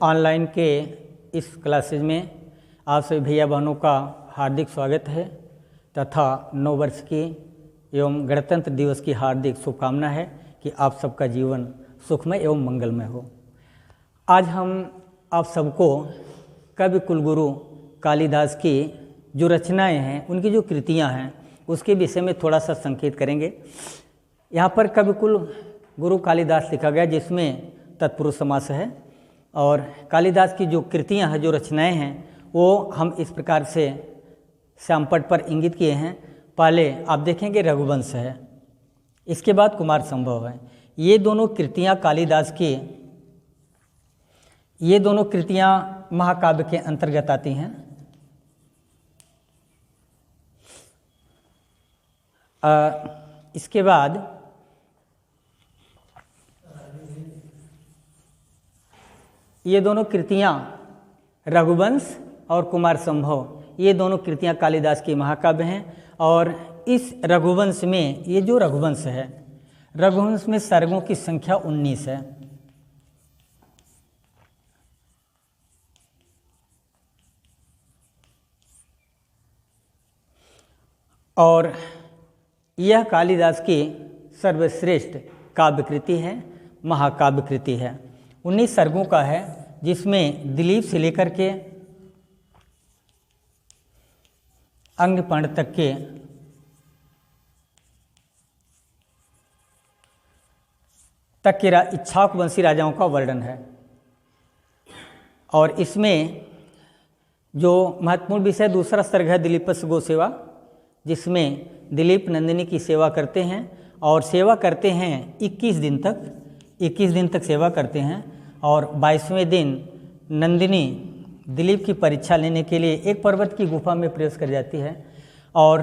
Online के इस classes में आप सभी भैया बहनों का हार्दिक स्वागत है तथा नव वर्ष की एवं गणतंत्र दिवस की हार्दिक शुभकामना है कि आप सबका जीवन सुखमय एवं मंगलमय हो। आज हम आप सबको कवि कुलगुरु कालिदास की जो रचनाएं हैं, उनकी जो कृतियां हैं, उसके विषय में थोड़ा सा संकेत करेंगे। यहाँ पर कवि कुल गुरु कालिदास लिखा गया, जिसमें तत्पुरुष समास है, और कालिदास की जो कृतियां हैं, जो रचनाएं हैं, वो हम इस प्रकार से श्यामपट पर इंगित किए हैं। पहले आप देखेंगे रघुवंश है, इसके बाद कुमार संभव है। ये दोनों कृतियां कालिदास की, ये दोनों कृतियां महाकाव्य के अंतर्गत आती हैं। इसके बाद ये दोनों कृतियां रघुवंश और कुमार संभव, ये दोनों कृतियां कालिदास की महाकाव्य हैं। और इस रघुवंश में, ये जो रघुवंश है, रघुवंश में सर्गों की संख्या 19 है। और यह कालिदास की सर्वश्रेष्ठ काव्य कृति है, महाकाव्य कृति है। 19 सर्गों का है, जिसमें दिलीप से लेकर के अंगपर्ण तक के इक्ष्वाकुवंशी राजाओं का वर्णन है। और इसमें जो महत्वपूर्ण विषय दूसरा सर्ग है दिलीपस्य गो सेवा, जिसमें दिलीप नंदिनी की सेवा करते हैं, और सेवा करते हैं 21 दिन तक सेवा करते हैं। और 22वें दिन नंदिनी दिलीप की परीक्षा लेने के लिए एक पर्वत की गुफा में प्रवेश कर जाती है, और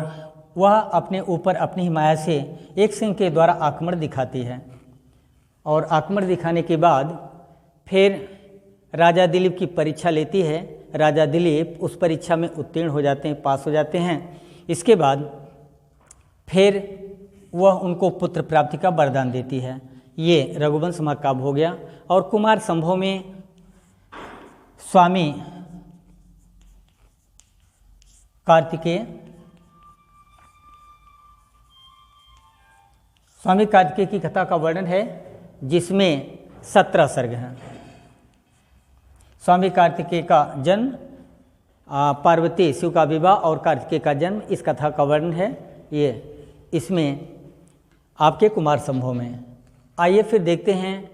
वह अपने ऊपर अपनी ही माया से एक सिंह के द्वारा आक्रमण दिखाती है। और आक्रमण दिखाने के बाद फिर राजा दिलीप की परीक्षा लेती है। राजा दिलीप उस परीक्षा में उत्तीर्ण हो जाते हैं, पास हो जाते हैं। इसके बाद फिर वह उनको पुत्र प्राप्ति का वरदान देती है। ये रघुवंश महाकाव्य हो गया। और कुमार संभव में स्वामी कार्तिकेय की कथा का वर्णन है, जिसमें 17 सर्ग हैं। स्वामी कार्तिकेय का जन्म, पार्वती शिव का विवाह और कार्तिकेय का जन्म, इस कथा का वर्णन है ये इसमें आपके कुमार संभव में। आइए फिर देखते हैं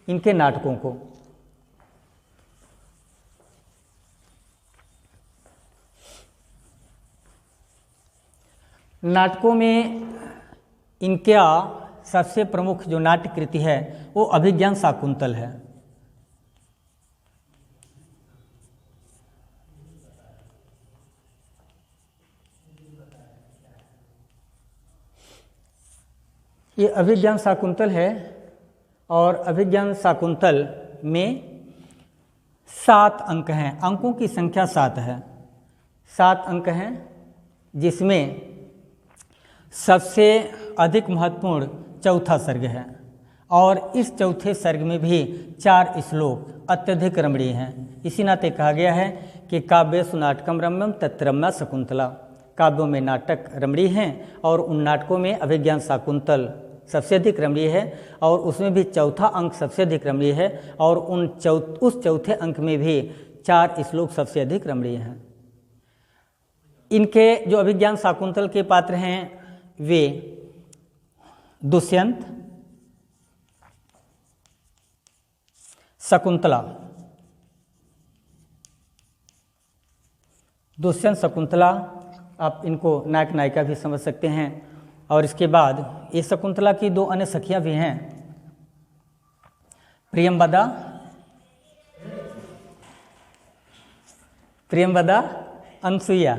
इनके नाटकों को। नाटकों में इनका सबसे प्रमुख जो नाट्य कृति है वो अभिज्ञान शाकुंतल है। ये अभिज्ञान शाकुंतल है, और अभिज्ञान शाकुंतल में 7 अंक हैं। अंकों की संख्या 7 है, 7 अंक हैं, जिसमें सबसे अधिक महत्वपूर्ण चौथा सर्ग है। और इस चौथे सर्ग में भी 4 श्लोक अत्यधिक रमणीय हैं। इसी नाते कहा गया है कि काव्येषु नाटकम रम्यम तत्रम्या शकुंतला। काव्यों में नाटक रमणीय हैं, और उन नाटकों में अभिज्ञान शाकुंतल सबसे अधिक रमणीय है, और उसमें भी चौथा अंक सबसे अधिक रमणीय है, और उस चौथे अंक में भी 4 श्लोक सबसे अधिक रमणीय हैं। इनके जो अभिज्ञान शाकुंतल के पात्र हैं वे दुष्यंत, शकुंतला, दुष्यंत शकुंतला, आप इनको नायक नायिका भी समझ सकते हैं। और इसके बाद ये शकुंतला की 2 अन्य सखियां भी हैं, प्रियंवदा, अनसुईया।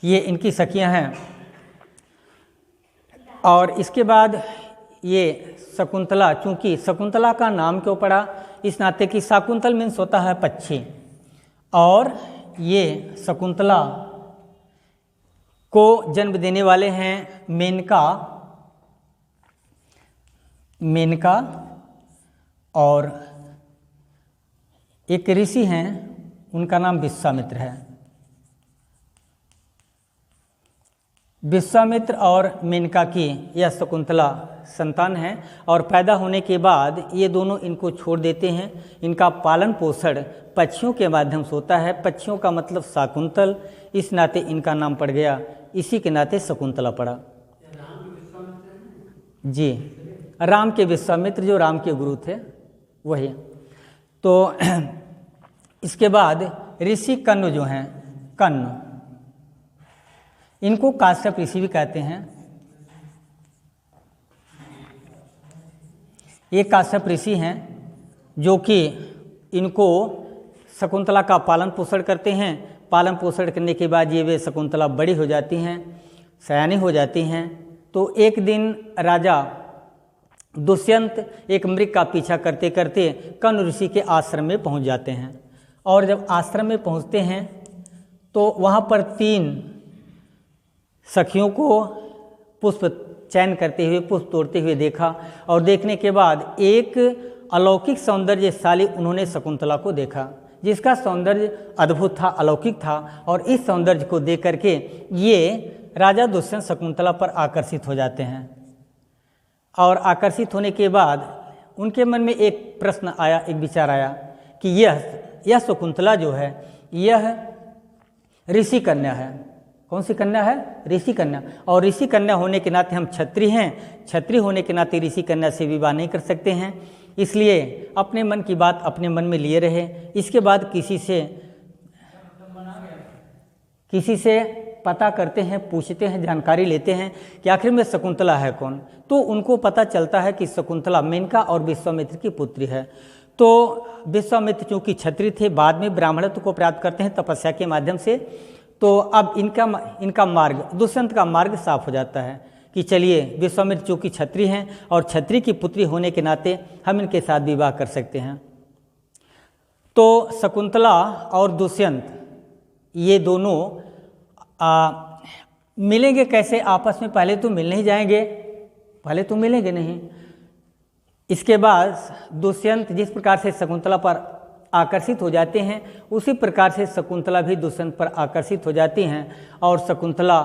ये इनकी सखियां हैं। और इसके बाद ये शकुंतला, चूंकि शकुंतला का नाम क्यों पड़ा, इस नाते कि शाकुंतल मीन्स होता है पक्षी, और ये शकुंतला को जन्म देने वाले हैं मेनका, मेनका और एक ऋषि हैं, उनका नाम विश्वामित्र है। विश्वामित्र और मेनका की यह शकुंतला संतान है और पैदा होने के बाद ये दोनों इनको छोड़ देते हैं। इनका पालन पोषण पक्षियों के माध्यम से होता है। पक्षियों का मतलब शाकुंतल, इस नाते इनका नाम पड़ गया, इसी के नाते शकुंतला पड़ा। जी, राम के विश्वामित्र जो राम के गुरु थे वही। तो इसके बाद ऋषि कण्व जो हैं, कण्व, इनको काश्यप ऋषि भी कहते हैं। ये काश्यप ऋषि हैं जो कि इनको शकुंतला का पालन पोषण करते हैं। पालन पोषण करने के बाद ये वे शकुंतला बड़ी हो जाती हैं, सयानी हो जाती हैं। तो एक दिन राजा दुष्यंत एक मृग का पीछा करते करते कण्व ऋषि के आश्रम में पहुंच जाते हैं। और जब आश्रम में पहुंचते हैं तो वहाँ पर 3 सखियों को पुष्प चयन करते हुए, पुष्प तोड़ते हुए देखा। और देखने के बाद एक अलौकिक सौंदर्यशाली उन्होंने शकुंतला को देखा, जिसका सौंदर्य अद्भुत था, अलौकिक था। और इस सौंदर्य को देख करके ये राजा दुष्यंत शकुंतला पर आकर्षित हो जाते हैं। और आकर्षित होने के बाद उनके मन में एक प्रश्न आया, एक विचार आया कि यह शकुंतला जो है यह ऋषि कन्या है। कौन सी कन्या है? ऋषि कन्या। और ऋषि कन्या होने के नाते हम क्षत्रिय हैं, क्षत्रिय होने के नाते ऋषि कन्या से विवाह नहीं कर सकते हैं। इसलिए अपने मन की बात अपने मन में लिए रहे। इसके बाद किसी से पता करते हैं, पूछते हैं, जानकारी लेते हैं कि आखिर में शकुंतला है कौन। तो उनको पता चलता है कि शकुंतला मेनका और विश्वामित्र की पुत्री है। तो विश्वामित्र चूँकि क्षत्रिय थे, बाद में ब्राह्मणत्व को प्राप्त करते हैं तपस्या के माध्यम से। तो अब इनका मार्ग, दुष्यंत का मार्ग साफ हो जाता है कि चलिए विश्वामित्र चूँकि क्षत्रिय हैं और क्षत्रिय की पुत्री होने के नाते हम इनके साथ विवाह कर सकते हैं। तो शकुंतला और दुष्यंत ये दोनों मिलेंगे कैसे आपस में? पहले तो मिलने ही जाएंगे, पहले तो मिलेंगे नहीं। इसके बाद दुष्यंत जिस प्रकार से शकुंतला पर आकर्षित हो जाते हैं, उसी प्रकार से शकुंतला भी दुष्यंत पर आकर्षित हो जाती हैं। और शकुंतला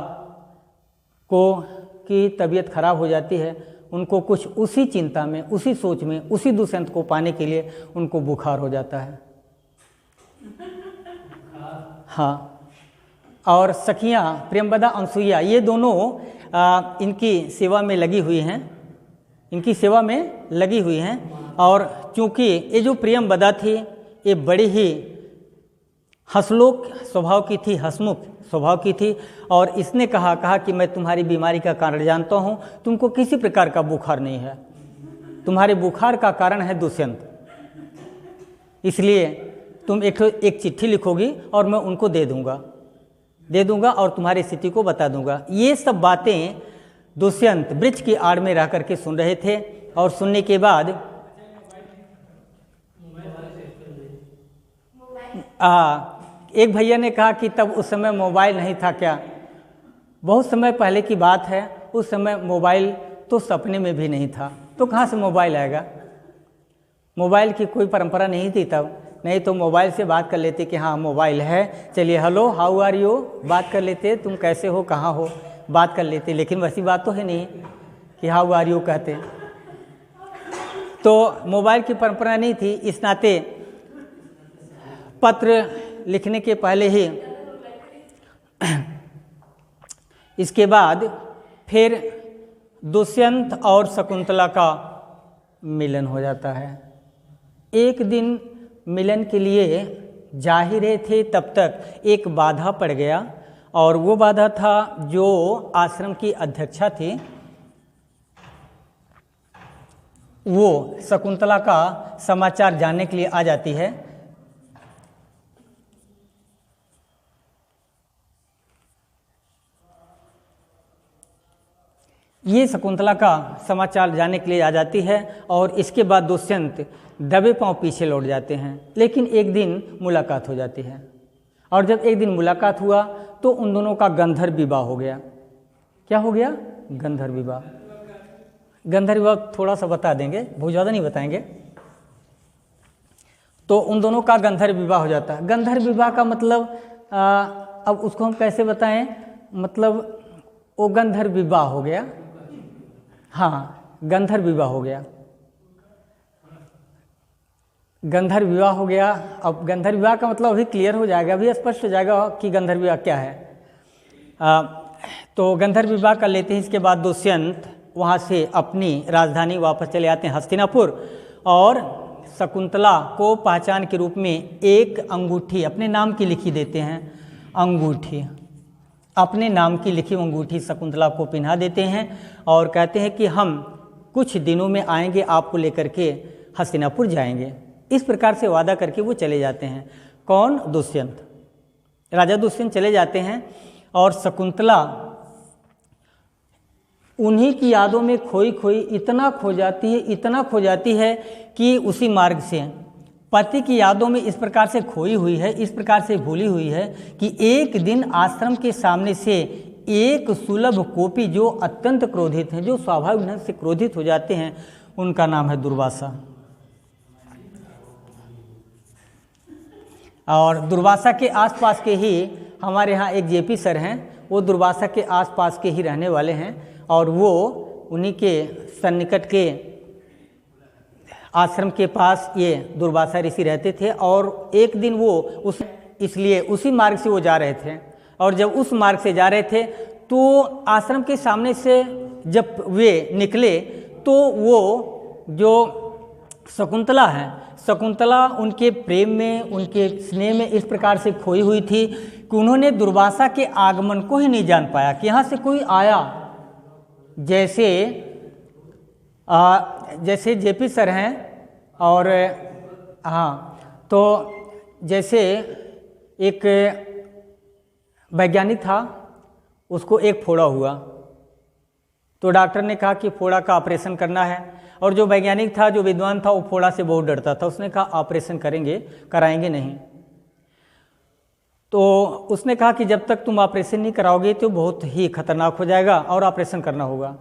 की तबीयत खराब हो जाती है। उनको कुछ उसी चिंता में, उसी सोच में, उसी दुष्यंत को पाने के लिए उनको बुखार हो जाता है। हाँ, और सखियाँ प्रियंवदा, अनसुईया ये दोनों इनकी सेवा में लगी हुई हैं, इनकी सेवा में लगी हुई हैं। और चूँकि ये जो प्रियंवदा थी ये बड़ी ही हंसलोक स्वभाव की थी, हंसमुख स्वभाव की थी। और इसने कहा कि मैं तुम्हारी बीमारी का कारण जानता हूँ, तुमको किसी प्रकार का बुखार नहीं है, तुम्हारे बुखार का कारण है दुष्यंत। इसलिए तुम एक चिट्ठी लिखोगी और मैं उनको दे दूंगा और तुम्हारी स्थिति को बता दूंगा। ये सब बातें दुष्यंत वृक्ष की आड़ में रह करके सुन रहे थे। और सुनने के बाद एक भैया ने कहा कि तब उस समय मोबाइल नहीं था क्या? बहुत समय पहले की बात है, उस समय मोबाइल तो सपने में भी नहीं था, तो कहाँ से मोबाइल आएगा? मोबाइल की कोई परंपरा नहीं थी तब, नहीं तो मोबाइल से बात कर लेते कि हाँ मोबाइल है, चलिए हेलो हाउ आर यू बात कर लेते, तुम कैसे हो, कहाँ हो, बात कर लेते। लेकिन वैसी बात तो है नहीं कि हाउ आर यू कहते। तो मोबाइल की परंपरा नहीं थी, इस नाते पत्र लिखने के पहले ही इसके बाद फिर दुष्यंत और शकुंतला का मिलन हो जाता है। एक दिन मिलन के लिए जा ही रहे थे, तब तक एक बाधा पड़ गया। और वो बाधा था जो आश्रम की अध्यक्षा थी, वो शकुंतला का समाचार जानने के लिए आ जाती है। ये शकुंतला का समाचार जानने के लिए आ जाती है और इसके बाद दुष्यंत दबे पांव पीछे लौट जाते हैं। लेकिन एक दिन मुलाकात हो जाती है और जब एक दिन मुलाकात हुआ तो उन दोनों का गंधर्व विवाह हो गया। क्या हो गया? गंधर्व विवाह। गंधर्व विवाह थोड़ा सा बता देंगे, बहुत ज़्यादा नहीं बताएंगे। तो उन दोनों का गंधर्व विवाह हो जाता है। गंधर्व विवाह का मतलब अब उसको हम कैसे बताएं, मतलब वो गंधर्व विवाह हो गया, हाँ गंधर्व विवाह हो गया, गंधर्व विवाह हो गया। अब गंधर्व विवाह का मतलब अभी क्लियर हो जाएगा, अभी स्पष्ट हो जाएगा कि गंधर्व विवाह क्या है। तो गंधर्व विवाह कर लेते हैं। इसके बाद दुष्यंत वहाँ से अपनी राजधानी वापस चले आते हैं हस्तिनापुर, और शकुंतला को पहचान के रूप में एक अंगूठी अपने नाम की लिखी देते हैं। अंगूठी, अपने नाम की लिखी अंगूठी शकुंतला को पहना देते हैं और कहते हैं कि हम कुछ दिनों में आएंगे, आपको लेकर के हस्तिनापुर जाएंगे। इस प्रकार से वादा करके वो चले जाते हैं। कौन? दुष्यंत, राजा दुष्यंत चले जाते हैं और शकुंतला उन्हीं की यादों में खोई इतना खो जाती है कि उसी मार्ग से पति की यादों में इस प्रकार से खोई हुई है, इस प्रकार से भूली हुई है कि एक दिन आश्रम के सामने से एक सुलभ कोपी जो अत्यंत क्रोधित हैं, जो स्वाभाविक ढंग से क्रोधित हो जाते हैं, उनका नाम है दुर्वासा। और दुर्वासा के आसपास के ही हमारे यहाँ एक जेपी सर हैं, वो दुर्वासा के आसपास के ही रहने वाले हैं और वो उन्हीं के सन्निकट के आश्रम के पास ये दुर्वासा ऋषि रहते थे। और एक दिन वो इसलिए उसी मार्ग से वो जा रहे थे, और जब उस मार्ग से जा रहे थे तो आश्रम के सामने से जब वे निकले तो वो जो शकुंतला है, शकुंतला उनके प्रेम में, उनके स्नेह में इस प्रकार से खोई हुई थी कि उन्होंने दुर्वासा के आगमन को ही नहीं जान पाया कि यहाँ से कोई आया। जैसे जेपी सर हैं और हाँ, तो जैसे एक वैज्ञानिक था, उसको एक फोड़ा हुआ तो डॉक्टर ने कहा कि फोड़ा का ऑपरेशन करना है, और जो वैज्ञानिक था, जो विद्वान था, वो फोड़ा से बहुत डरता था। उसने कहा ऑपरेशन कराएंगे नहीं। तो उसने कहा कि जब तक तुम ऑपरेशन नहीं कराओगे तो बहुत ही खतरनाक हो जाएगा और ऑपरेशन करना होगा।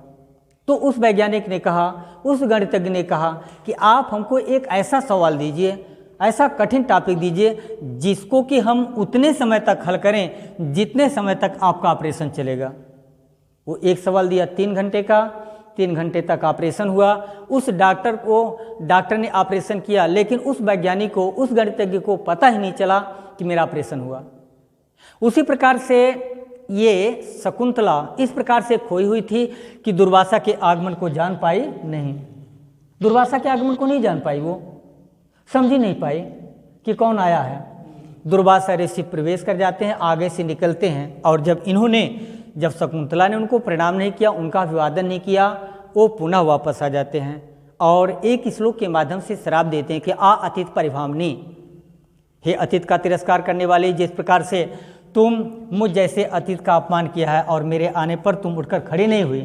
तो उस वैज्ञानिक ने कहा, उस गणितज्ञ ने कहा कि आप हमको एक ऐसा सवाल दीजिए, ऐसा कठिन टॉपिक दीजिए जिसको कि हम उतने समय तक हल करें जितने समय तक आपका ऑपरेशन चलेगा। वो एक सवाल दिया 3 घंटे का, 3 घंटे तक ऑपरेशन हुआ। उस डॉक्टर ने ऑपरेशन किया, लेकिन उस वैज्ञानिक को, उस गणितज्ञ को पता ही नहीं चला कि मेरा ऑपरेशन हुआ। उसी प्रकार से ये शकुंतला इस प्रकार से खोई हुई थी कि दुर्वासा के आगमन को जान पाई नहीं। दुर्वासा के आगमन को नहीं जान पाई, वो समझ ही नहीं पाई कि कौन आया है। दुर्वासा ऋषि प्रवेश कर जाते हैं, आगे से निकलते हैं, और जब शकुंतला ने उनको प्रणाम नहीं किया, उनका अभिवादन नहीं किया, वो पुनः वापस आ जाते हैं और एक श्लोक के माध्यम से श्राप देते हैं कि आ अतिथ परिभामनी, हे अतिथ का तिरस्कार करने वाले, जिस प्रकार से तुम मुझ जैसे अतिथ का अपमान किया है और मेरे आने पर तुम उठकर खड़ी नहीं हुई,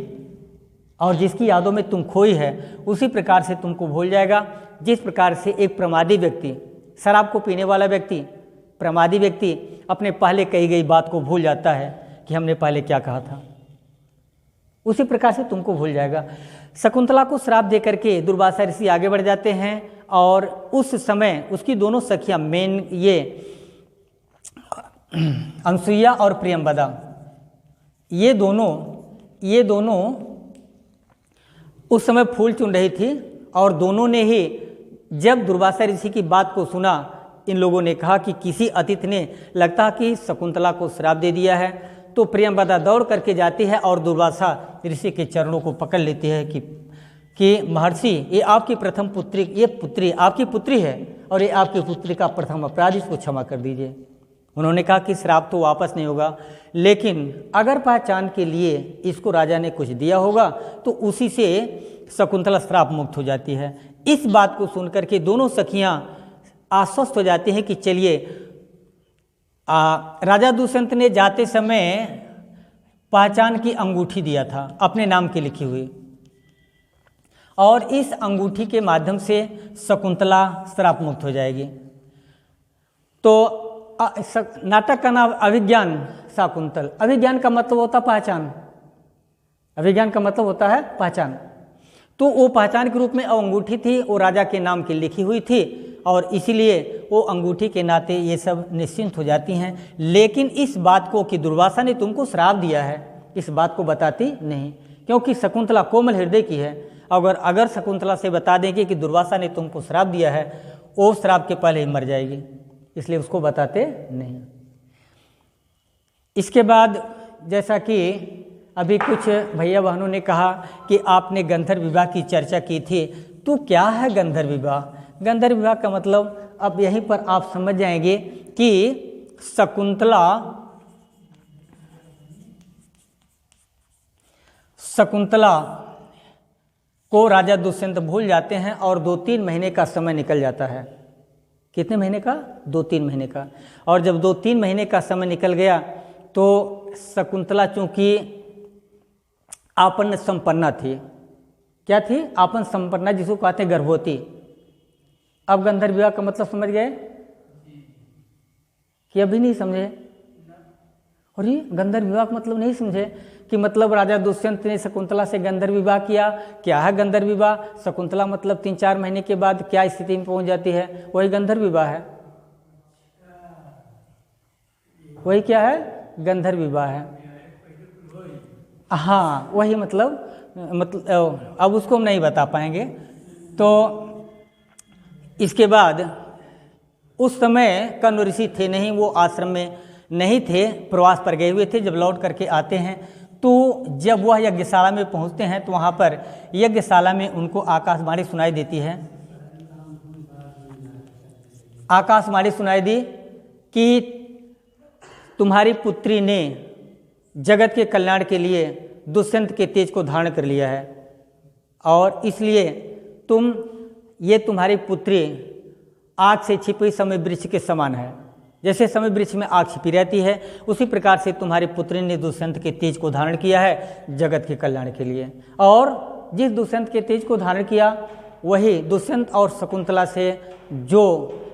और जिसकी यादों में तुम खोई है, उसी प्रकार से तुमको भूल जाएगा। जिस प्रकार से एक प्रमादी व्यक्ति, शराब को पीने वाला व्यक्ति, प्रमादी व्यक्ति अपने पहले कही गई बात को भूल जाता है कि हमने पहले क्या कहा था, उसी प्रकार से तुमको भूल जाएगा। शकुंतला को श्राप दे करके दुर्वासा ऋषि आगे बढ़ जाते हैं, और उस समय उसकी दोनों सखियां, मेन ये अनसुईया और प्रियंवदा, ये दोनों उस समय फूल चुन रही थी, और दोनों ने ही जब दुर्वासा ऋषि की बात को सुना, इन लोगों ने कहा कि किसी अतिथि ने लगता कि शकुंतला को श्राप दे दिया है। तो प्रियंवदा दौड़ करके जाती है और दुर्वासा ऋषि के चरणों को पकड़ लेती है कि महर्षि, ये आपकी प्रथम पुत्री, ये पुत्री आपकी पुत्री है, और ये आपकी पुत्री का प्रथम अपराध, इसको क्षमा कर दीजिए। उन्होंने कहा कि श्राप तो वापस नहीं होगा, लेकिन अगर पहचान के लिए इसको राजा ने कुछ दिया होगा तो उसी से शकुंतला श्राप मुक्त हो जाती है। इस बात को सुनकर के दोनों सखियां आश्वस्त हो जाती हैं कि चलिए, राजा दुष्यंत ने जाते समय पहचान की अंगूठी दिया था अपने नाम की लिखी हुई, और इस अंगूठी के माध्यम से शकुंतला श्राप मुक्त हो जाएगी। तो नाटक का नाम अभिज्ञान शाकुंतल। अभिज्ञान का मतलब होता पहचान, अभिज्ञान का मतलब होता है पहचान। तो वो पहचान के रूप में वो अंगूठी थी, वो राजा के नाम की लिखी हुई थी और इसीलिए वो अंगूठी के नाते ये सब निश्चिंत हो जाती हैं। लेकिन इस बात को कि दुर्वासा ने तुमको श्राप दिया है, इस बात को बताती नहीं, क्योंकि शकुंतला कोमल हृदय की है। अगर शकुंतला से बता देंगे कि दुर्वासा ने तुमको श्राप दिया है, वो श्राप के पहले ही मर जाएगी, इसलिए उसको बताते नहीं। इसके बाद जैसा कि अभी कुछ भैया बहनों ने कहा कि आपने गंधर्व विवाह की चर्चा की थी, तो क्या है गंधर्व विवाह? गंधर्व विवाह का मतलब अब यहीं पर आप समझ जाएंगे कि शकुंतला को राजा दुष्यंत भूल जाते हैं और 2-3 महीने का समय निकल जाता है। कितने महीने का? 2-3 महीने का। और जब 2-3 महीने का समय निकल गया तो शकुंतला चूंकि आपन्न संपन्ना थी, क्या थी? आपन्न संपन्ना, जिसको कहते हैं गर्भवती। अब गंधर्व विवाह का मतलब समझ गए कि अभी नहीं समझे? और ये गंधर्व विवाह का मतलब नहीं समझे कि मतलब राजा दुष्यंत ने शकुंतला से गंधर्व विवाह किया। क्या है गंधर्व विवाह? शकुंतला मतलब 3-4 महीने के बाद क्या स्थिति में पहुंच जाती है, वही गंधर्व विवाह है। वही क्या है? गंधर्व विवाह है। हाँ, वही मतलब अब उसको हम नहीं बता पाएंगे। तो इसके बाद उस समय कण्व ऋषि थे नहीं, वो आश्रम में नहीं थे, प्रवास पर गए हुए थे। जब लौट करके आते हैं तो जब वह यज्ञशाला में पहुंचते हैं तो वहाँ पर यज्ञशाला में उनको आकाशवाणी सुनाई देती है। आकाशवाणी सुनाई दी कि तुम्हारी पुत्री ने जगत के कल्याण के लिए दुष्यंत के तेज को धारण कर लिया है और इसलिए तुम्हारी पुत्री आग से छिपी समय वृक्ष के समान है। जैसे समय वृक्ष में आग छिपी रहती है, उसी प्रकार से तुम्हारी पुत्री ने दुष्यंत के तेज को धारण किया है जगत के कल्याण के लिए। और जिस दुष्यंत के तेज को धारण किया, वही दुष्यंत और शकुंतला से जो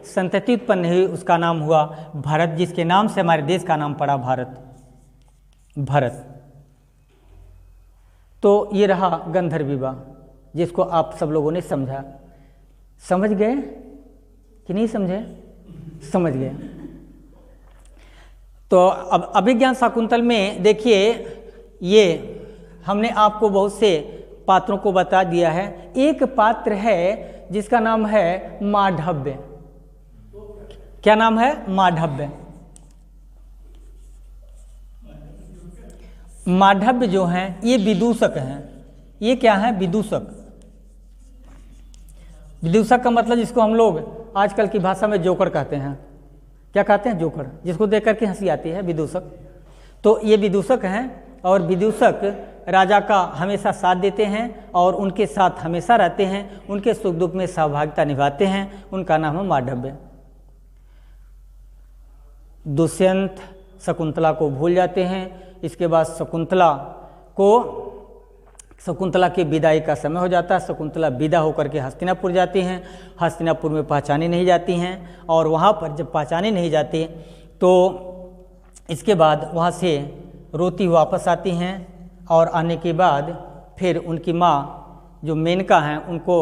संतति उत्पन्न हुई उसका नाम हुआ भरत, जिसके नाम से हमारे देश का नाम पड़ा भरत। तो ये रहा गंधर्व विवाह, जिसको आप सब लोगों ने समझा। समझ गए कि नहीं समझे? समझ गए। तो अब अभिज्ञान शाकुंतल में देखिए, ये हमने आपको बहुत से पात्रों को बता दिया है। एक पात्र है जिसका नाम है माधव्य। क्या नाम है? माधव्य। माधव्य जो हैं ये विदूषक हैं। ये क्या है? विदूषक। विदूषक का मतलब जिसको हम लोग आजकल की भाषा में जोकर कहते हैं। क्या कहते हैं? जोकर, जिसको देख करके हंसी आती है, विदूषक। तो ये विदूषक हैं और विदूषक राजा का हमेशा साथ देते हैं और उनके साथ हमेशा रहते हैं, उनके सुख दुख में सहभागिता निभाते हैं। उनका नाम है माधव्य। दुष्यंत शकुंतला को भूल जाते हैं। इसके बाद शकुंतला की विदाई का समय हो जाता है। शकुंतला विदा होकर के हस्तिनापुर जाती हैं। हस्तिनापुर में पहचानी नहीं जाती हैं और वहाँ पर जब पहचानी नहीं जाती तो इसके बाद वहाँ से रोती वापस आती हैं और आने के बाद फिर उनकी माँ जो मेनका हैं उनको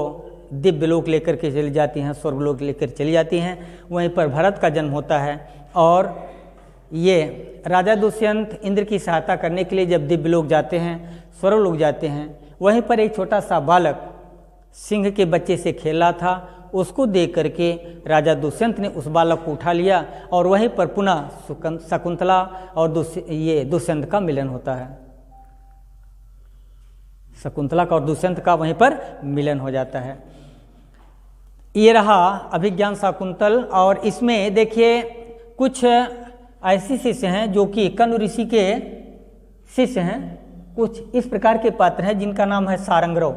दिव्यलोक लेकर के चली जाती हैं, स्वर्गलोक लेकर चली जाती हैं। वहीं पर भरत का जन्म होता है और ये राजा दुष्यंत इंद्र की सहायता करने के लिए जब दिव्यलोक जाते हैं, स्वर्गलोक जाते हैं, वहीं पर एक छोटा सा बालक सिंह के बच्चे से खेल रहा था। उसको देख करके राजा दुष्यंत ने उस बालक को उठा लिया और वहीं पर पुनः शकुंतला और दुष्यंत का मिलन होता है। शकुंतला का और दुष्यंत का वहीं पर मिलन हो जाता है। ये रहा अभिज्ञान शाकुंतल। और इसमें देखिए कुछ ऐसे शिष्य हैं जो कि कण्व ऋषि के शिष्य हैं। कुछ इस प्रकार के पात्र हैं जिनका नाम है सारंगरव।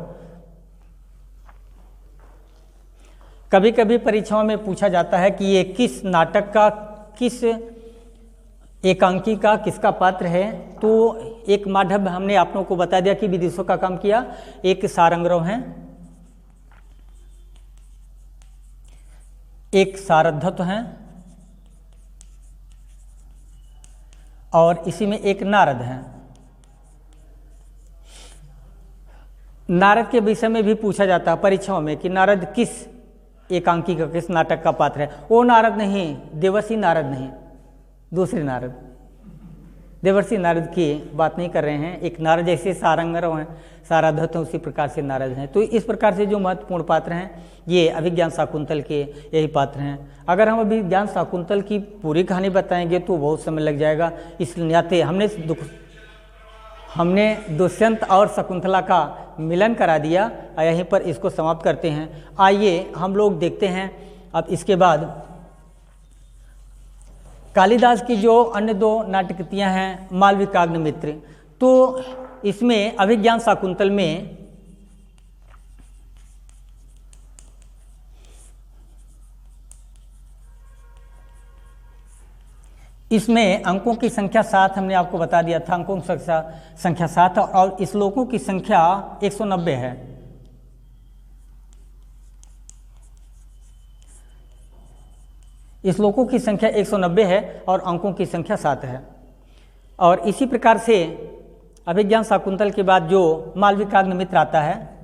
कभी कभी परीक्षाओं में पूछा जाता है कि ये किस नाटक का, किस एकांकी का, किसका पात्र है। तो एक माधव्य हमने आप लोगों को बता दिया कि विदूषक का काम किया। एक सारंगरव हैं, एक सारध्वत हैं और इसी में एक नारद हैं। नारद के विषय में भी पूछा जाता है परीक्षाओं में कि नारद किस एकांकी का, किस नाटक का पात्र है। वो नारद नहीं, देवर्षि नारद नहीं, दूसरे नारद, देवर्षि नारद की बात नहीं कर रहे हैं। एक नारद जैसे सारंगरव हैं, साराधत हैं, उसी प्रकार से नारद हैं। तो इस प्रकार से जो महत्वपूर्ण पात्र हैं ये अभिज्ञान शाकुंतल के यही पात्र हैं। अगर हम अभिज्ञान शाकुंतल की पूरी कहानी बताएंगे तो बहुत समय लग जाएगा, इसलिए हमने दुष्यंत और शकुंतला का मिलन करा दिया और यहीं पर इसको समाप्त करते हैं। आइए हम लोग देखते हैं अब इसके बाद कालिदास की जो अन्य दो नाटकृतियाँ हैं, मालविकाग्निमित्र। तो इसमें अभिज्ञान शाकुंतल में इसमें अंकों की संख्या 7 हमने आपको बता दिया था, अंकों की संख्या 7 और श्लोकों की संख्या 190 है। श्लोकों की संख्या 190 है और अंकों की संख्या 7 है। और इसी प्रकार से अभिज्ञान शाकुंतल के बाद जो मालविकाग्निमित्र आता है,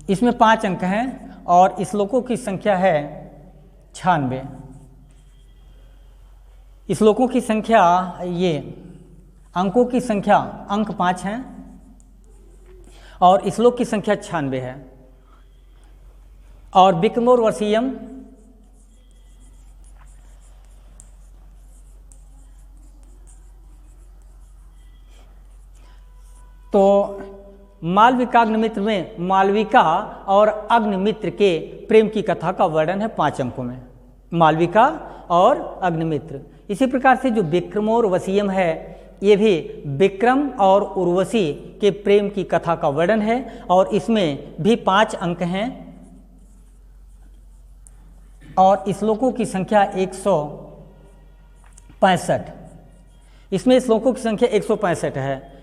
इसमें 5 अंक हैं और श्लोकों की संख्या है 96। श्लोकों की संख्या, ये अंकों की संख्या, अंक 5 हैं और श्लोक की संख्या 96 है। और विक्रमोर्वशीयम तो मालविकाग्निमित्र में मालविका और अग्निमित्र के प्रेम की कथा का वर्णन है 5 अंकों में, मालविका और अग्निमित्र। इसी प्रकार से जो विक्रमोर्वशीयम है ये भी विक्रम और उर्वशी के प्रेम की कथा का वर्णन है और इसमें भी 5 अंक हैं और श्लोकों की संख्या 165। इसमें श्लोकों की संख्या 165 है।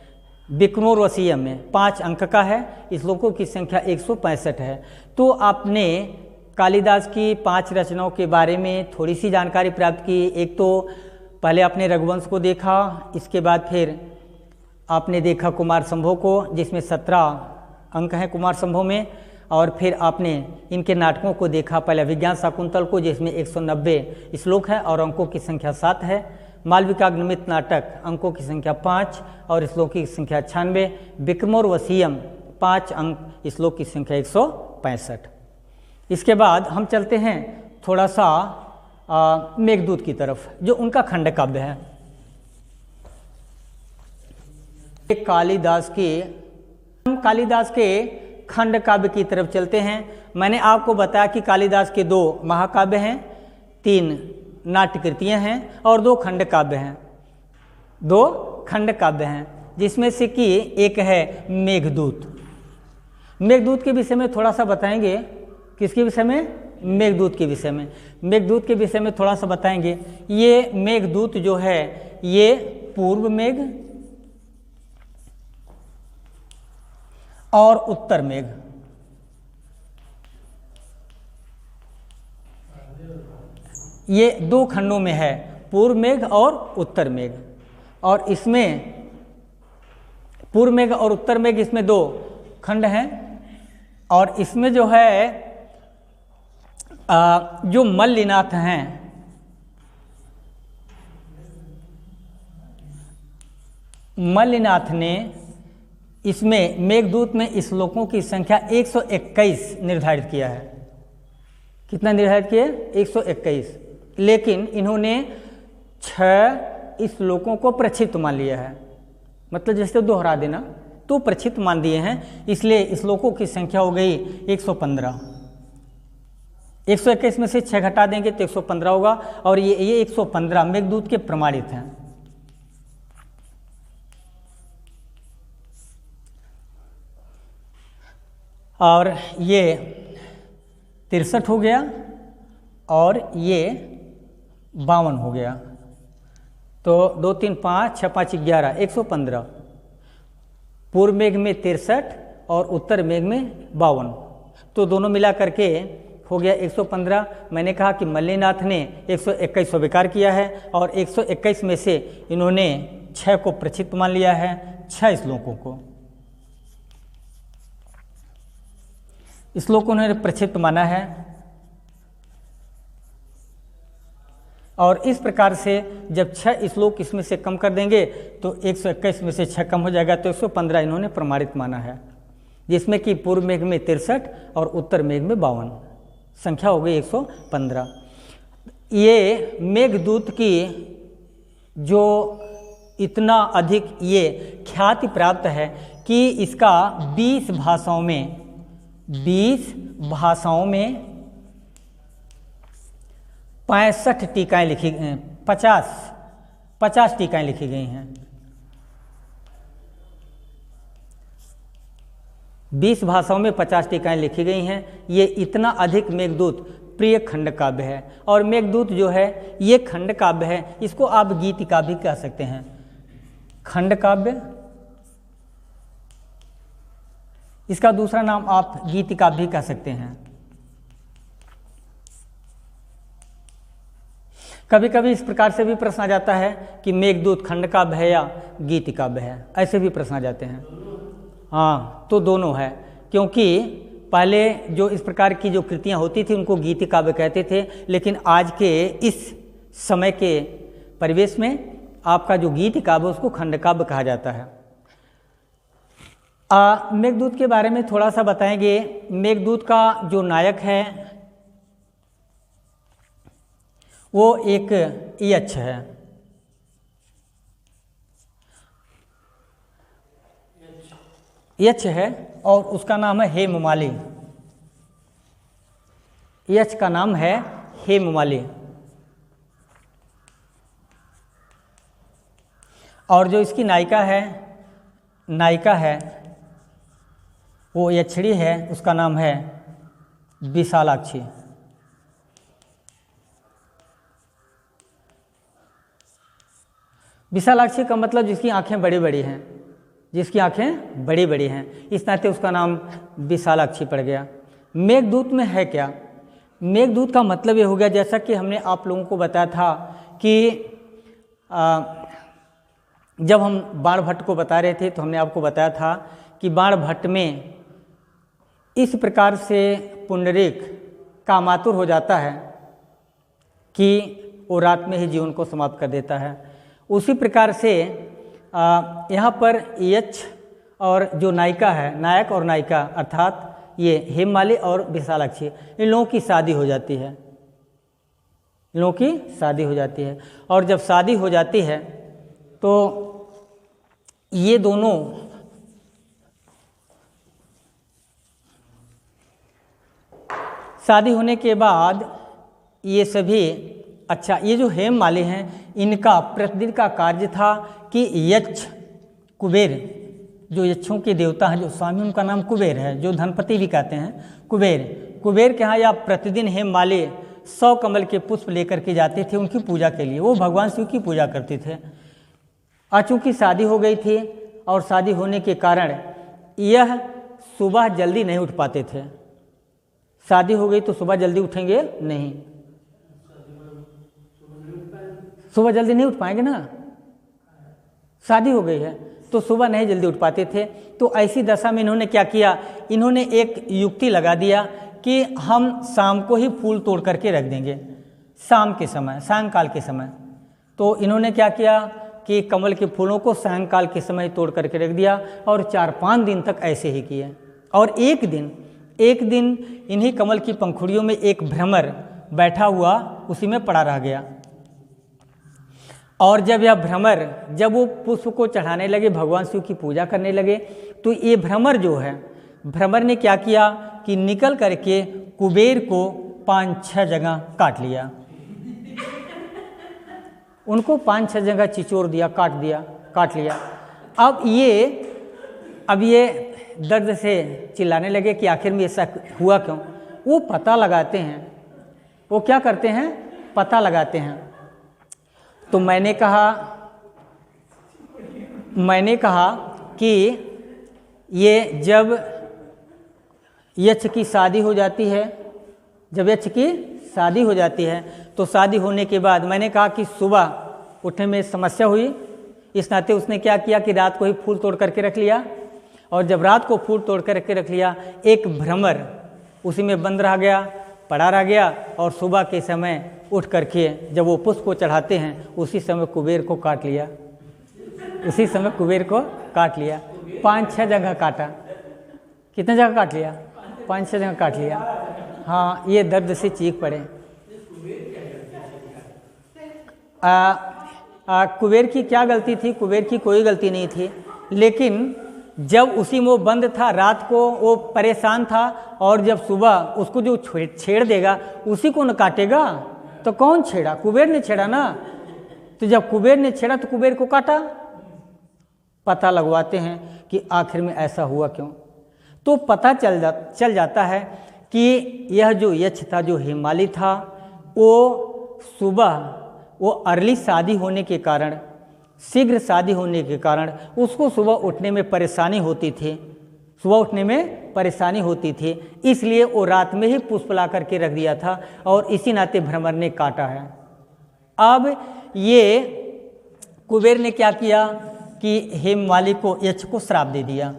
विक्रमोर्वशीयम में 5 अंक का है, श्लोकों की संख्या 165 है। तो आपने कालिदास की 5 रचनाओं के बारे में थोड़ी सी जानकारी प्राप्त की। एक तो पहले आपने रघुवंश को देखा, इसके बाद फिर आपने देखा कुमार संभव को जिसमें 17 अंक हैं कुमार संभव में, और फिर आपने इनके नाटकों को देखा, पहले अभिज्ञान शाकुंतल को जिसमें 190 श्लोक है और अंकों की संख्या 7 है, मालविकाग्निमित्र नाटक अंकों की संख्या 5 और श्लोक की संख्या 96, विक्रमोर्वशीयम 5 अंक, श्लोक की संख्या 165। इसके बाद हम चलते हैं थोड़ा सा मेघदूत की तरफ, जो उनका खंड काव्य है। कालिदास के खंड काव्य की तरफ चलते हैं। मैंने आपको बताया कि कालिदास के 2 महाकाव्य हैं, 3 नाट्यकृतियाँ हैं और 2 खंड काव्य हैं, 2 खंड काव्य हैं, जिसमें से कि एक है मेघदूत। मेघदूत के विषय में थोड़ा सा बताएंगे। किसके विषय में? मेघदूत के विषय में। मेघदूत के विषय में थोड़ा सा बताएंगे। ये मेघदूत जो है ये पूर्व मेघ और उत्तर मेघ, ये 2 खंडों में है, पूर्व मेघ और उत्तर मेघ। और इसमें पूर्व मेघ और उत्तर मेघ, इसमें 2 खंड हैं। और इसमें जो है जो मल्लिनाथ हैं, मल्लिनाथ ने इसमें मेघदूत में श्लोकों की संख्या 121 निर्धारित किया है। कितना निर्धारित किया? 121। लेकिन इन्होंने 6 श्लोकों को प्रक्षिप्त मान लिया है, मतलब जैसे दोहरा देना, तो प्रक्षिप्त मान दिए हैं, इसलिए श्लोकों की संख्या हो गई 115। 121 में से 6 घटा देंगे तो 115 होगा और ये 115 मेघदूत के प्रमाणित हैं। और ये 63 हो गया और ये 52 हो गया। तो 2 3 5 6 5 11 115। पूर्व मेघ में 63 और उत्तर मेघ में 52, तो दोनों मिला करके हो गया 115। मैंने कहा कि मल्लीनाथ ने 121 स्वीकार किया है और 121 में से इन्होंने 6 को प्रचित मान लिया है, 6 श्लोकों को। श्लोक उन्होंने प्रचित माना है और इस प्रकार से जब 6 श्लोक इसमें से कम कर देंगे तो 121 में से 6 कम हो जाएगा, तो 115 इन्होंने प्रमाणित माना है, जिसमें कि पूर्व मेघ में 63 और उत्तर मेघ में 52, संख्या हो गई 115। ये मेघदूत की जो इतना अधिक ये ख्याति प्राप्त है कि इसका 20 भाषाओं में 65 टीकाएँ लिखी, 50 टीकाएँ लिखी गई हैं। 20 भाषाओं में 50 टीकाएँ लिखी गई हैं। ये इतना अधिक मेघदूत प्रिय खंड काव्य है। और मेघदूत जो है ये खंड काव्य है, इसको आप गीतिका भी कह सकते हैं। खंड काव्य, इसका दूसरा नाम आप गीतिका भी कह सकते हैं। कभी कभी इस प्रकार से भी प्रश्न आ जाता है कि मेघदूत खंड काव्य है या गीति काव्य है, ऐसे भी प्रश्न आ जाते हैं। हाँ, तो दोनों है, क्योंकि पहले जो इस प्रकार की जो कृतियाँ होती थी उनको गीति काव्य कहते थे, लेकिन आज के इस समय के परिवेश में आपका जो गीति काव्य उसको खंड काव्य कहा जाता है। मेघदूत के बारे में थोड़ा सा बताएंगे। मेघदूत का जो नायक है वो एक यक्ष है। यक्ष है और उसका नाम है हेममाली। यक्ष का नाम है हेममाली। और जो इसकी नायिका है वो यक्षिणी है, उसका नाम है विशालाक्षी। विशालाक्षी का मतलब जिसकी आंखें बड़ी बड़ी हैं, जिसकी आंखें बड़ी बड़ी हैं, इस नाते उसका नाम विशालाक्षी पड़ गया। मेघदूत में है क्या? मेघदूत का मतलब ये हो गया, जैसा कि हमने आप लोगों को बताया था कि जब हम बाणभट्ट को बता रहे थे तो हमने आपको बताया था कि बाणभट्ट में इस प्रकार से पुंडरीक कामातुर हो जाता है कि वो रात में ही जीवन को समाप्त कर देता है। उसी प्रकार से यहाँ पर यक्ष और जो नायिका है, नायक और नायिका अर्थात ये हेममाली और विशालाक्षी, इन लोगों की शादी हो जाती है। इन लोगों की शादी हो जाती है और जब शादी हो जाती है तो ये दोनों शादी होने के बाद ये सभी, अच्छा, ये जो हेममाली हैं इनका प्रतिदिन का कार्य था कि यक्ष कुबेर, जो यक्षों के देवता हैं, जो स्वामी, उनका नाम कुबेर है, जो धनपति भी कहते हैं कुबेर के यहाँ या प्रतिदिन हेममाली 100 कमल के पुष्प लेकर के जाते थे उनकी पूजा के लिए। वो भगवान शिव की पूजा करते थे। चूँकि शादी हो गई थी और शादी होने के कारण यह सुबह जल्दी नहीं उठ पाते थे। शादी हो गई तो सुबह जल्दी उठेंगे नहीं, सुबह जल्दी नहीं उठ पाएंगे ना, शादी हो गई है तो सुबह नहीं जल्दी उठ पाते थे। तो ऐसी दशा में इन्होंने क्या किया, इन्होंने एक युक्ति लगा दिया कि हम शाम को ही फूल तोड़ करके रख देंगे, शाम के समय, सायंकाल के समय। तो इन्होंने क्या किया कि कमल के फूलों को सायंकाल के समय तोड़ करके रख दिया और 4-5 दिन तक ऐसे ही किए। और एक दिन इन्हीं कमल की पंखुड़ियों में एक भ्रमर बैठा हुआ उसी में पड़ा रह गया। और जब यह भ्रमर, जब वो पुष्प को चढ़ाने लगे, भगवान शिव की पूजा करने लगे, तो ये भ्रमर जो है, भ्रमर ने क्या किया कि निकल करके कुबेर को 5-6 जगह काट लिया। उनको 5-6 जगह चिचोर दिया, काट लिया। अब ये दर्द से चिल्लाने लगे कि आखिर में ऐसा हुआ क्यों। वो पता लगाते हैं, वो क्या करते हैं, पता लगाते हैं। तो मैंने कहा कि ये जब यक्ष की शादी हो जाती है जब यक्ष की शादी हो जाती है तो शादी होने के बाद मैंने कहा कि सुबह उठने में समस्या हुई, इस नाते उसने क्या किया कि रात को ही फूल तोड़ करके रख लिया, और जब रात को फूल तोड़ करके रख लिया एक भ्रमर उसी में बंद रह गया, पड़ा रह गया, और सुबह के समय उठ करके जब वो पुष्प को चढ़ाते हैं उसी समय कुबेर को काट लिया, उसी समय कुबेर को काट लिया। 5-6 जगह काटा। कितने जगह काट लिया? 5-6 जगह काट लिया। हाँ, ये दर्द से चीख पड़े। कुबेर की क्या गलती थी? कुबेर की कोई गलती नहीं थी, लेकिन जब उसी में वो बंद था, रात को वो परेशान था, और जब सुबह उसको जो छेड़ देगा उसी को न काटेगा, तो कौन छेड़ा? कुबेर ने छेड़ा ना। तो जब कुबेर ने छेड़ा तो कुबेर को काटा। पता लगवाते हैं कि आखिर में ऐसा हुआ क्यों। तो पता चल जाता है कि यह जो यक्ष था, जो हिमालय था, वो सुबह वो अर्ली शादी होने के कारण, शीघ्र शादी होने के कारण उसको सुबह उठने में परेशानी होती थी, सुबह उठने में परेशानी होती थी, इसलिए वो रात में ही पुष्प ला करके रख दिया था, और इसी नाते भ्रमर ने काटा है। अब ये कुबेर ने क्या किया कि हेममाली को, यक्ष को श्राप दे दिया।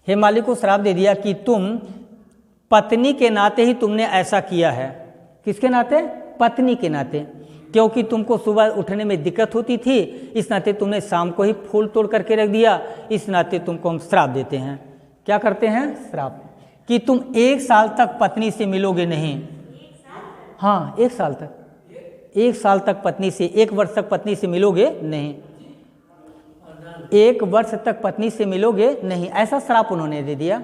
हेममाली को श्राप दे दिया कि तुम पत्नी के नाते ही तुमने ऐसा किया है। किसके नाते? पत्नी के नाते, क्योंकि तुमको सुबह उठने में दिक्कत होती थी, इस नाते तुमने शाम को ही फूल तोड़ करके रख दिया, इस नाते तुमको हम श्राप देते हैं। क्या करते हैं? श्राप, कि तुम 1 साल तक पत्नी से मिलोगे नहीं। हाँ, 1 साल तक, 1 साल तक पत्नी से, 1 वर्ष तक पत्नी से मिलोगे नहीं, 1 वर्ष तक पत्नी से मिलोगे नहीं, ऐसा श्राप उन्होंने दे दिया।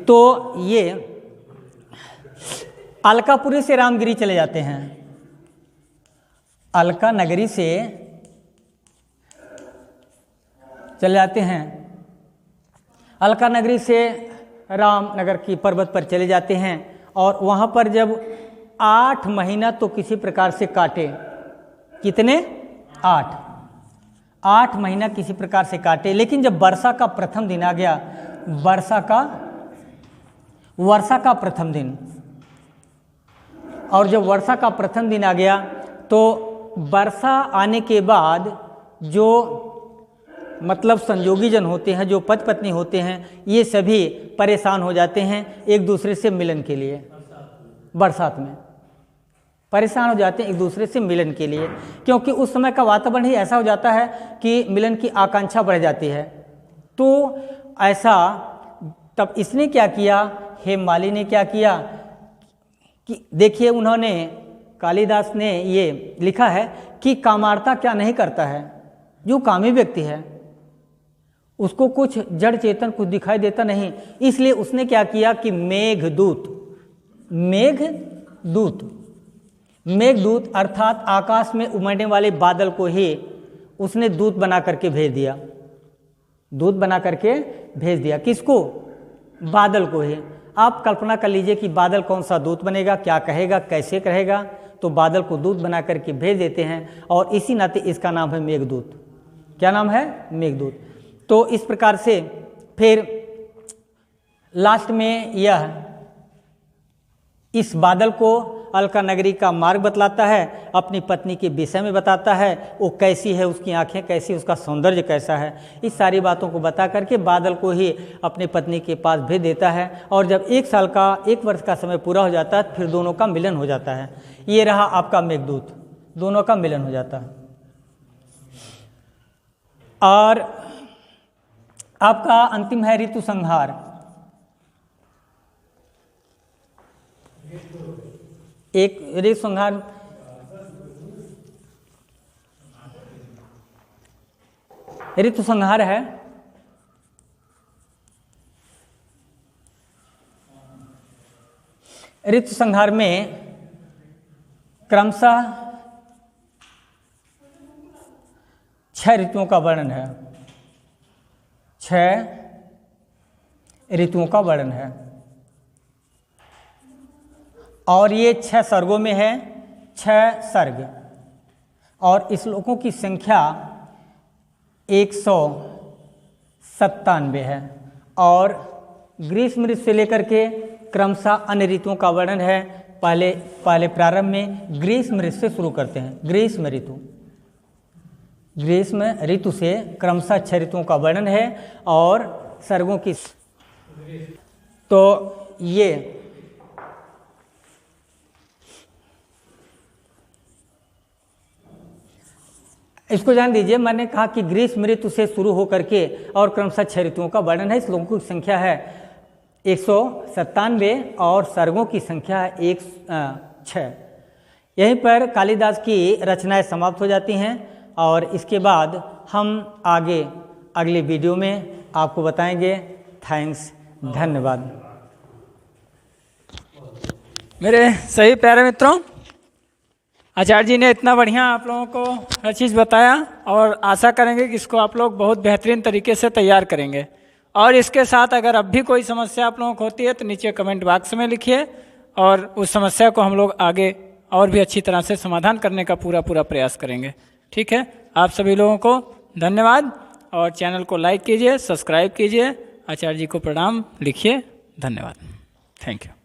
तो ये अलकापुरी से रामगिरी चले जाते हैं। अलका नगरी से चले जाते हैं, अलका नगरी से रामनगर की पर्वत पर चले जाते हैं, और वहाँ पर जब 8 महीना तो किसी प्रकार से काटे। कितने? 8 महीना किसी प्रकार से काटे, लेकिन जब वर्षा का प्रथम दिन आ गया, वर्षा का प्रथम दिन, और जब वर्षा का प्रथम दिन आ गया तो वर्षा आने के बाद जो मतलब संयोगी जन होते हैं, जो पति पत्नी होते हैं, ये सभी परेशान हो जाते हैं एक दूसरे से मिलन के लिए। बरसात में परेशान हो जाते हैं एक दूसरे से मिलन के लिए, क्योंकि उस समय का वातावरण ही ऐसा हो जाता है कि मिलन की आकांक्षा बढ़ जाती है। तो ऐसा, तब इसने क्या किया, हेममाली ने क्या किया कि देखिए, उन्होंने, कालिदास ने ये लिखा है कि कामार्ता क्या नहीं करता है। जो कामी व्यक्ति है उसको कुछ जड़ चेतन कुछ दिखाई देता नहीं, इसलिए उसने क्या किया कि मेघदूत अर्थात आकाश में उमड़ने वाले बादल को ही उसने दूत बना करके भेज दिया। दूत बना करके भेज दिया किसको? बादल को ही। आप कल्पना कर लीजिए कि बादल कौन सा दूत बनेगा, क्या कहेगा, कैसे कहेगा। तो बादल को दूत बना करके भेज देते हैं, और इसी नाते इसका नाम है मेघदूत। क्या नाम है? मेघदूत। तो इस प्रकार से फिर लास्ट में यह इस बादल को अलका नगरी का मार्ग बतलाता है, अपनी पत्नी के विषय में बताता है, वो कैसी है, उसकी आंखें कैसी, उसका सौंदर्य कैसा है, इस सारी बातों को बता करके बादल को ही अपनी पत्नी के पास भेज देता है। और जब 1 वर्ष का समय पूरा हो जाता है, फिर दोनों का मिलन हो जाता है। ये रहा आपका मेघदूत, दोनों का मिलन हो जाता है। और आपका अंतिम है ऋतु संहार। एक ऋतु संहार, ऋतु संहार है। ऋतु संहार में क्रमशः 6 ऋतुओं का वर्णन है। 6 ऋतुओं का वर्णन है, और ये 6 सर्गों में है, 6 सर्ग, और इस श्लोकों की संख्या 197 है। और ग्रीष्म ऋतु से लेकर के क्रमशः अन्य ऋतुओं का वर्णन है। पहले प्रारंभ में ग्रीष्म ऋतु से शुरू करते हैं। ग्रीष्म ऋतु से क्रमशः 6 ऋतुओं का वर्णन है और सर्गों की, तो ये इसको जान दीजिए। मैंने कहा कि ग्रीष्म ऋतु से शुरू होकर के और क्रमशः 6 ऋतुओं का वर्णन है। श्लोकों की संख्या है 197 और सर्गों की संख्या है 106। यहीं पर कालिदास की रचनाएं समाप्त हो जाती हैं और इसके बाद हम आगे अगले वीडियो में आपको बताएंगे। थैंक्स, धन्यवाद। मेरे सही प्यारे मित्रों, आचार्य जी ने इतना बढ़िया आप लोगों को हर चीज़ बताया और आशा करेंगे कि इसको आप लोग बहुत बेहतरीन तरीके से तैयार करेंगे। और इसके साथ अगर अब भी कोई समस्या आप लोगों को होती है तो नीचे कमेंट बॉक्स में लिखिए और उस समस्या को हम लोग आगे और भी अच्छी तरह से समाधान करने का पूरा प्रयास करेंगे। ठीक है, आप सभी लोगों को धन्यवाद और चैनल को लाइक कीजिए, सब्सक्राइब कीजिए, आचार्य जी को प्रणाम लिखिए। धन्यवाद, थैंक यू।